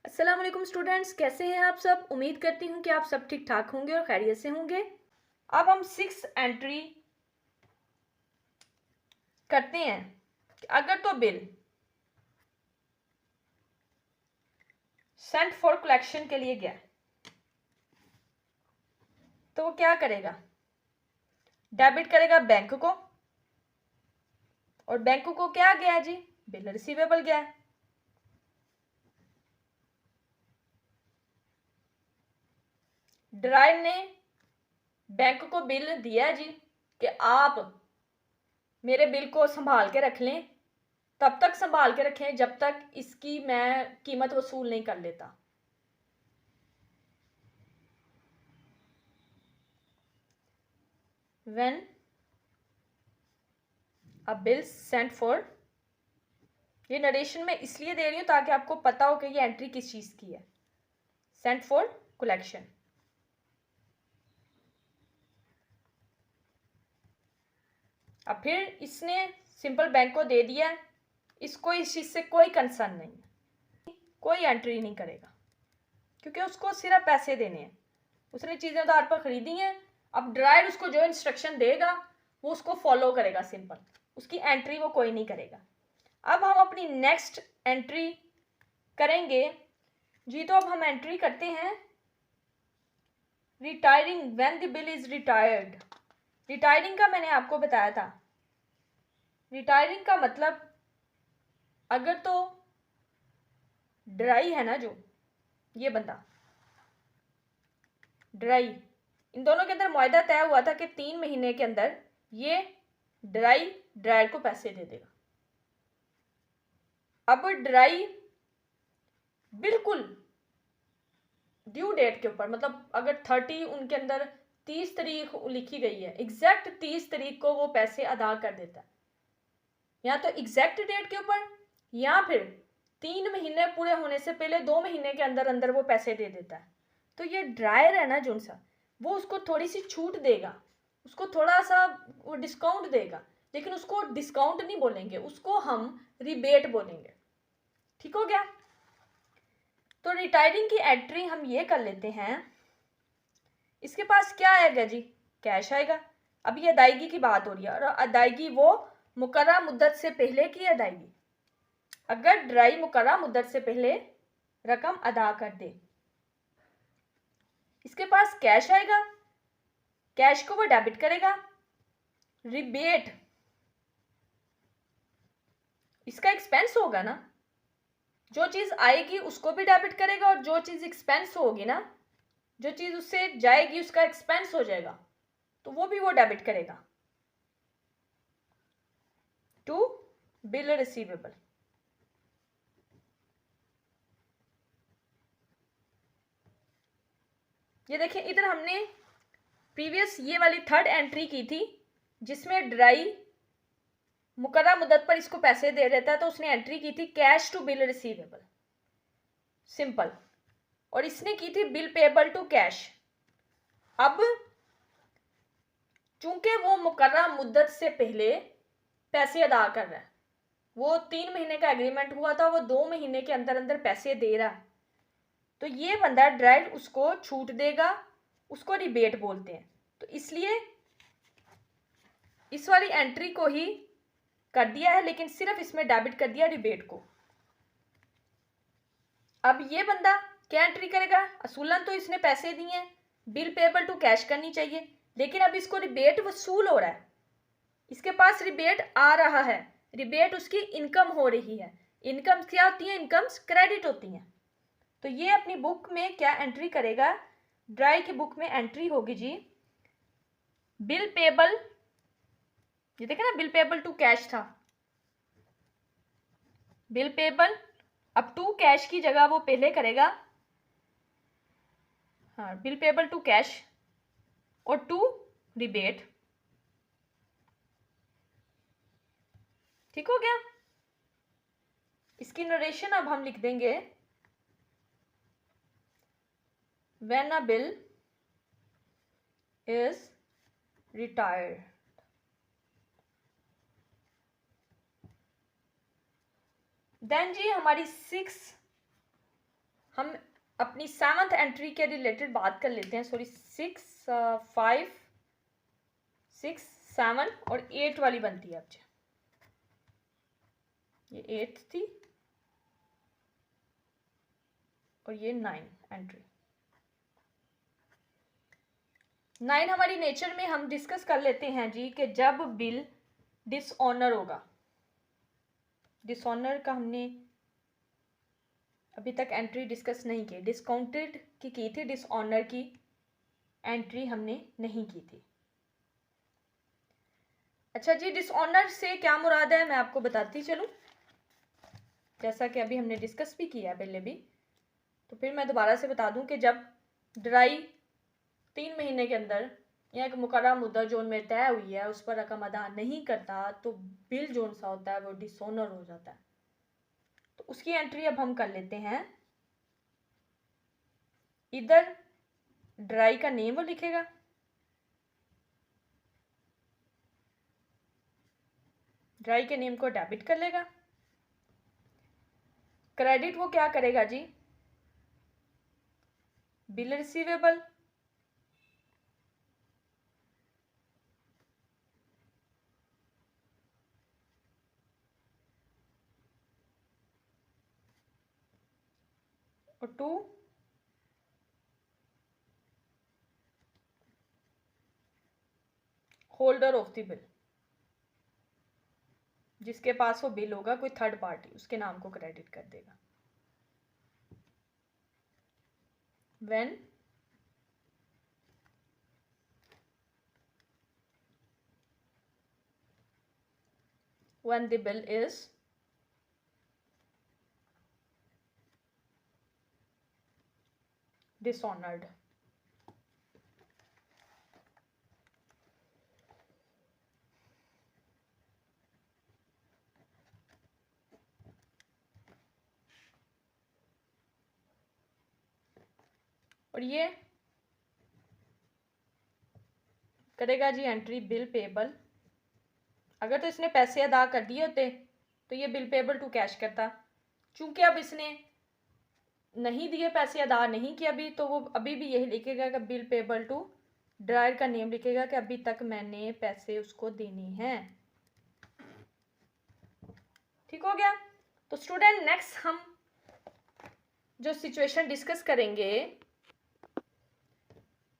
अस्सलाम वालेकुम स्टूडेंट्स, कैसे हैं आप सब। उम्मीद करती हूँ कि आप सब ठीक ठाक होंगे और खैरियत से होंगे। अब हम 6 एंट्री करते हैं कि अगर तो बिल सेंट फॉर कलेक्शन के लिए गया तो वो क्या करेगा, डेबिट करेगा बैंक को, और बैंक को क्या गया है जी, बिल रिसीवेबल गया है। ड्राइव ने बैंक को बिल दिया है जी कि आप मेरे बिल को संभाल के रख लें, तब तक संभाल के रखें जब तक इसकी मैं कीमत वसूल नहीं कर लेता। When a bill sent for, ये नरेशन में इसलिए दे रही हूँ ताकि आपको पता हो कि ये एंट्री किस चीज़ की है, सेंट फॉर कलेक्शन। अब फिर इसने सिंपल बैंक को दे दिया, इसको इस चीज़ से कोई कंसर्न नहीं है, कोई एंट्री नहीं करेगा क्योंकि उसको सिर्फ पैसे देने हैं, उसने चीज़ें उधार पर खरीदी हैं। अब ड्राइव उसको जो इंस्ट्रक्शन देगा वो उसको फॉलो करेगा, सिंपल, उसकी एंट्री वो कोई नहीं करेगा। अब हम अपनी नेक्स्ट एंट्री करेंगे जी, तो अब हम एंट्री करते हैं retiring, when the bill is retired. Retiring का मैंने आपको बताया था, रिटायरिंग का मतलब अगर तो ड्राई है ना, जो ये बंदा ड्राई, इन दोनों के अंदर मुआहदा तय हुआ था कि 3 महीने के अंदर ये ड्राई ड्रायर को पैसे दे देगा। अब ड्राई बिल्कुल ड्यू डेट के ऊपर, मतलब अगर 30 उनके अंदर 30 तारीख लिखी गई है, एग्जैक्ट 30 तारीख को वो पैसे अदा कर देता है, या तो एग्जैक्ट डेट के ऊपर या फिर 3 महीने पूरे होने से पहले 2 महीने के अंदर अंदर वो पैसे दे देता है। तो ये ड्रायर है ना जो सा, वो उसको थोड़ी सी छूट देगा, उसको थोड़ा सा वो डिस्काउंट देगा, लेकिन उसको डिस्काउंट नहीं बोलेंगे, उसको हम रिबेट बोलेंगे। ठीक हो गया। तो रिटायरिंग की एंट्री हम ये कर लेते हैं, इसके पास क्या आएगा जी, कैश आएगा। अब ये अदायगी की बात हो रही है, और अदायगी वो मुकर्रर मुद्दत से पहले की अदायगी। अगर ड्राई मुकर्रर मुद्दत से पहले रकम अदा कर दे, इसके पास कैश आएगा, कैश को वो डेबिट करेगा। रिबेट इसका एक्सपेंस होगा ना, जो चीज आएगी उसको भी डेबिट करेगा, और जो चीज एक्सपेंस होगी ना, जो चीज उससे जाएगी उसका एक्सपेंस हो जाएगा, तो वो भी वो डेबिट करेगा टू बिल रिसीवेबल। ये देखिए, इधर हमने प्रीवियस ये वाली थर्ड एंट्री की थी जिसमें ड्राई मुकर्रर मुद्दत पर इसको पैसे दे देता है, तो उसने एंट्री की थी cash to bill receivable, simple, और इसने की थी बिल पेएबल टू कैश। अब चूंकि वो मुकर्रर मुद्दत से पहले पैसे अदा कर रहा है, वो 3 महीने का एग्रीमेंट हुआ था, वो 2 महीने के अंदर अंदर पैसे दे रहा है, तो ये बंदा ड्राइव उसको छूट देगा, उसको रिबेट बोलते हैं। तो इसलिए इस वाली एंट्री को ही कर दिया है, लेकिन सिर्फ इसमें डेबिट कर दिया रिबेट को। अब ये बंदा क्या एंट्री करेगा, असूलन तो इसने पैसे दिए हैं, बिल पेएबल टू कैश करनी चाहिए, लेकिन अब इसको रिबेट वसूल हो रहा है, इसके पास रिबेट आ रहा है, रिबेट उसकी इनकम हो रही है। इनकम क्या होती है, इनकम्स क्रेडिट होती हैं। तो ये अपनी बुक में क्या एंट्री करेगा, ड्राई की बुक में एंट्री होगी जी, बिल पेएबल, ये देखे ना बिल पेएबल टू कैश था, बिल पेएबल, अब टू कैश की जगह वो पहले करेगा, हाँ, बिल पेएबल टू कैश और टू रिबेट। ठीक हो गया। इसकी नरेशन अब हम लिख देंगे, when a bill is retired, then जी हमारी 6 हम अपनी 7th एंट्री के रिलेटेड बात कर लेते हैं। सॉरी 6, 5, 6, 7 और 8 वाली बनती है। अच्छा ये 8 थी और ये 9 एंट्री। 9 हमारी नेचर में हम डिस्कस कर लेते हैं जी कि जब बिल डिसऑनर होगा। डिसऑनर का हमने अभी तक एंट्री डिस्कस नहीं की। डिस्काउंटेड की थी, डिसऑनर की एंट्री हमने नहीं की थी। अच्छा जी, डिसऑनर से क्या मुराद है मैं आपको बताती चलूं, जैसा कि अभी हमने डिस्कस भी किया है पहले भी। तो फिर मैं दोबारा से बता दूं कि जब ड्राई 3 महीने के अंदर या एक मुकर्रर मुद्दत जो उनमें तय हुई है उस पर रकम अदा नहीं करता तो बिल जो सा होता है वो डिसऑनर हो जाता है। तो उसकी एंट्री अब हम कर लेते हैं। इधर ड्राई का नेम वो लिखेगा, ड्राई के नेम को डेबिट कर लेगा। क्रेडिट वो क्या करेगा जी, बिल रिसीवेबल, और 2 होल्डर ऑफ द बिल, जिसके पास वो बिल होगा कोई थर्ड पार्टी उसके नाम को क्रेडिट कर देगा। when the bill is dishonored। और ये करेगा जी एंट्री बिल पेबल। अगर तो इसने पैसे अदा कर दिए होते तो ये बिल पेबल टू कैश करता। चूंकि अब इसने नहीं दिए, पैसे अदा नहीं किया अभी, तो वो अभी भी यही लिखेगा कि बिल पेबल टू, ड्रायर का नेम लिखेगा कि अभी तक मैंने पैसे उसको देने हैं। ठीक हो गया। तो स्टूडेंट नेक्स्ट हम जो सिचुएशन डिस्कस करेंगे,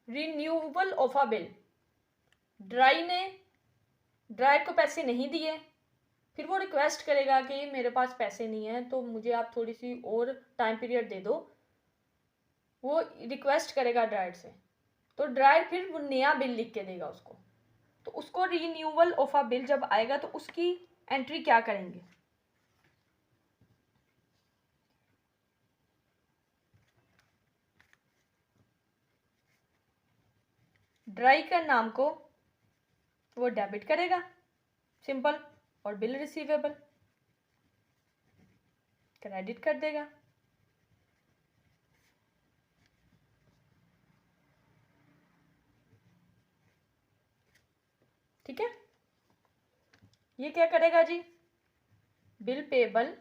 renewal of a bill. Dryer को पैसे नहीं दिए, फिर वो रिक्वेस्ट करेगा कि मेरे पास पैसे नहीं है तो मुझे आप थोड़ी सी और टाइम पीरियड दे दो। वो रिक्वेस्ट करेगा ड्रायर से, तो ड्रायर फिर वो नया बिल लिख के देगा उसको। तो उसको रिन्यूअल ऑफ अ बिल जब आएगा तो उसकी एंट्री क्या करेंगे, ड्राई का नाम को वो डेबिट करेगा सिंपल, और बिल रिसीवेबल क्रेडिट कर देगा। ठीक है, ये क्या करेगा जी, बिल पेबल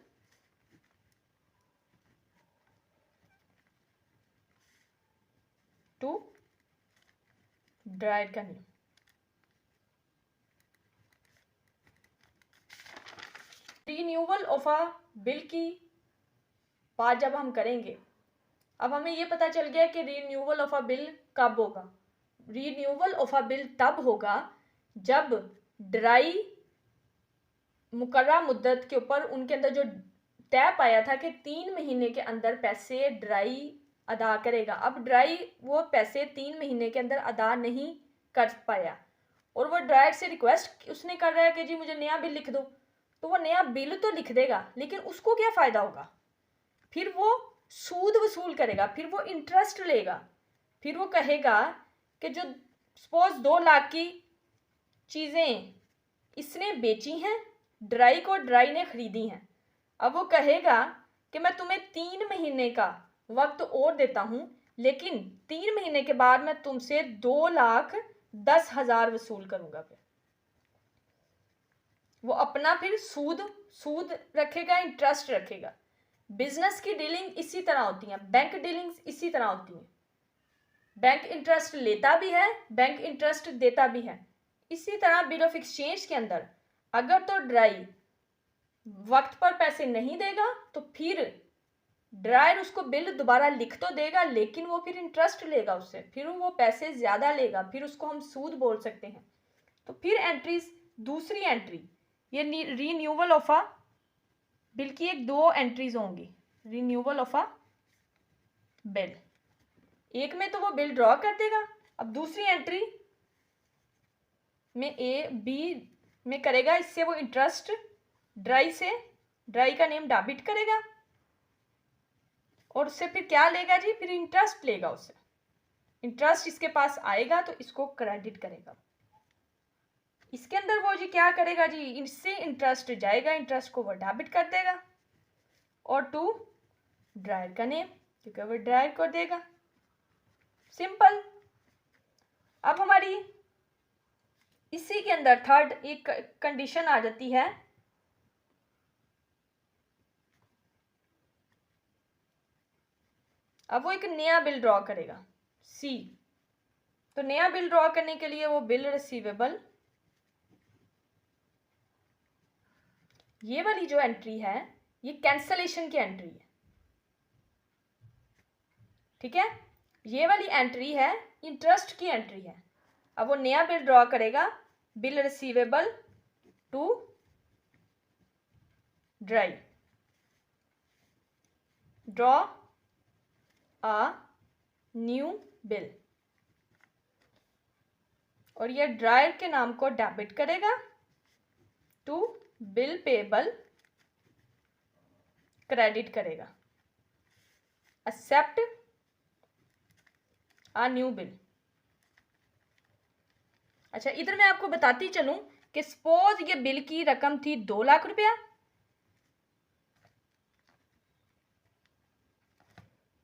टू ड्राइड का name. Renewal of a bill की बात जब हम करेंगे, अब हमें ये पता चल गया कि रिन्यूअल ऑफ अ बिल कब होगा। रिन्यूअल ऑफ अ बिल तब होगा जब ड्राई मुकर्रर मुद्दत के ऊपर उनके अंदर जो तय पाया था कि 3 महीने के अंदर पैसे ड्राई अदा करेगा। अब ड्राई वो पैसे 3 महीने के अंदर अदा नहीं कर पाया और वो ड्रायर से रिक्वेस्ट उसने कर रहा है कि जी मुझे नया बिल लिख दो। तो वो नया बिल तो लिख देगा, लेकिन उसको क्या फ़ायदा होगा, फिर वो सूद वसूल करेगा, फिर वो इंटरेस्ट लेगा। फिर वो कहेगा कि जो सपोज 2 लाख की चीज़ें इसने बेची हैं, ड्राई को ड्राई ने खरीदी हैं, अब वो कहेगा कि मैं तुम्हें 3 महीने का वक्त और देता हूँ, लेकिन 3 महीने के बाद मैं तुमसे 2,10,000 वसूल करूँगा। फिर वो अपना फिर सूद रखेगा, इंटरेस्ट रखेगा। बिजनेस की डीलिंग इसी तरह होती है, बैंक डीलिंग्स इसी तरह होती हैं। बैंक इंटरेस्ट लेता भी है, बैंक इंटरेस्ट देता भी है। इसी तरह बिल ऑफ एक्सचेंज के अंदर अगर तो ड्राई वक्त पर पैसे नहीं देगा तो फिर ड्रायर उसको बिल दोबारा लिख तो देगा, लेकिन वो फिर इंटरेस्ट लेगा उससे, फिर वो पैसे ज्यादा लेगा, फिर उसको हम सूद बोल सकते हैं। तो फिर एंट्रीज, दूसरी एंट्री ये रीन्यूअल ऑफ अ बिल की एक दो एंट्रीज होंगी। रीन्यूअल ऑफ अ बिल, एक में तो वो बिल ड्रॉ कर देगा, अब दूसरी एंट्री में ए बी में करेगा, इससे वो इंटरेस्ट ड्राई से, ड्राई का नेम डेबिट करेगा और उससे फिर क्या लेगा जी, फिर इंटरेस्ट लेगा उससे, इंटरेस्ट इसके पास आएगा तो इसको क्रेडिट करेगा। इसके अंदर वो जी क्या करेगा जी, इससे इंटरेस्ट जाएगा, इंटरेस्ट को वो डेबिट कर देगा और टू ड्रायर का नेम, क्योंकि वो ड्रायर को देगा। सिंपल। अब हमारी इसी के अंदर थर्ड एक कंडीशन आ जाती है, अब वो एक नया बिल ड्रॉ करेगा सी। तो नया बिल ड्रॉ करने के लिए वो बिल रिसीवेबल, ये वाली जो एंट्री है ये कैंसलेशन की एंट्री है, ठीक है। ये वाली एंट्री है इंटरेस्ट की एंट्री है। अब वो नया बिल ड्रॉ करेगा, bill receivable to drawee, draw a new bill, और ये ड्रायर के नाम को डेबिट करेगा टू बिल पेबल, क्रेडिट करेगा, एक्सेप्ट अ न्यू बिल। अच्छा, इधर मैं आपको बताती चलूं कि सपोज ये बिल की रकम थी 2 लाख रुपया,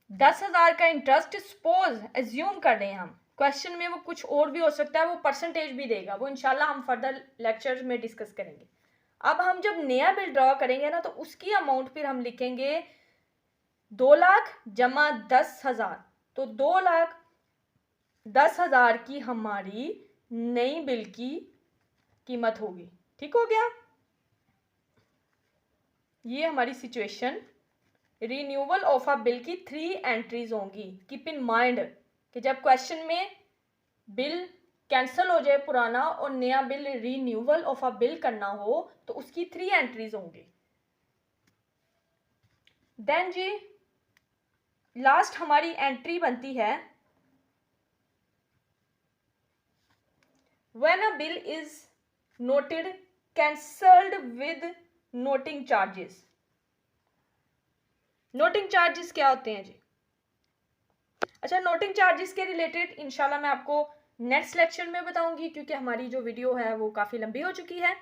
10,000 का इंटरेस्ट सपोज एज्यूम कर रहे हैं हम, क्वेश्चन में वो कुछ और भी हो सकता है, वो परसेंटेज भी देगा, वो इंशाल्लाह हम फर्दर लेक्चर में डिस्कस करेंगे। अब हम जब नया बिल ड्रॉ करेंगे ना तो उसकी अमाउंट फिर हम लिखेंगे 2 लाख जमा 10,000, तो 2,10,000 की हमारी नई बिल की कीमत होगी। ठीक हो गया, ये हमारी situation. Renewal of a bill की 3 एंट्रीज होंगी। कीप इन माइंड कि जब क्वेश्चन में बिल कैंसिल हो जाए पुराना और नया bill renewal of a bill करना हो तो उसकी 3 एंट्रीज होंगी। देन जी लास्ट हमारी एंट्री बनती है when a bill is noted cancelled with noting charges. Noting charges क्या होते हैं जी? अच्छा, नोटिंग चार्जेस के रिलेटेड इंशाल्लाह मैं आपको नेक्स्ट लेक्चर में बताऊंगी, क्योंकि हमारी जो वीडियो है वो काफ़ी लंबी हो चुकी है।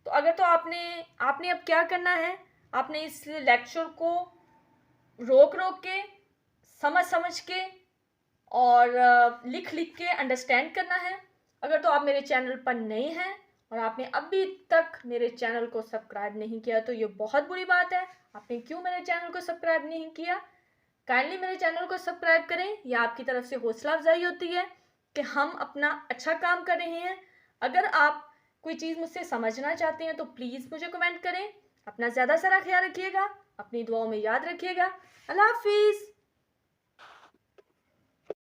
तो अगर तो आपने अब क्या करना है, आपने इस लेक्चर को रोक के समझ के और लिख के अंडरस्टैंड करना है। अगर तो आप मेरे चैनल पर नए हैं और आपने अभी तक मेरे चैनल को सब्सक्राइब नहीं किया तो ये बहुत बुरी बात है। आपने क्यों मेरे चैनल को सब्सक्राइब नहीं किया? काइंडली मेरे चैनल को सब्सक्राइब करें, यह आपकी तरफ से हौसला अफजाई होती है कि हम अपना अच्छा काम कर रहे हैं। अगर आप कोई चीज़ मुझसे समझना चाहते हैं तो प्लीज़ मुझे कमेंट करें। अपना ज़्यादा सारा ख्याल रखिएगा, अपनी दुआओं में याद रखिएगा। अल्लाह हाफिज़।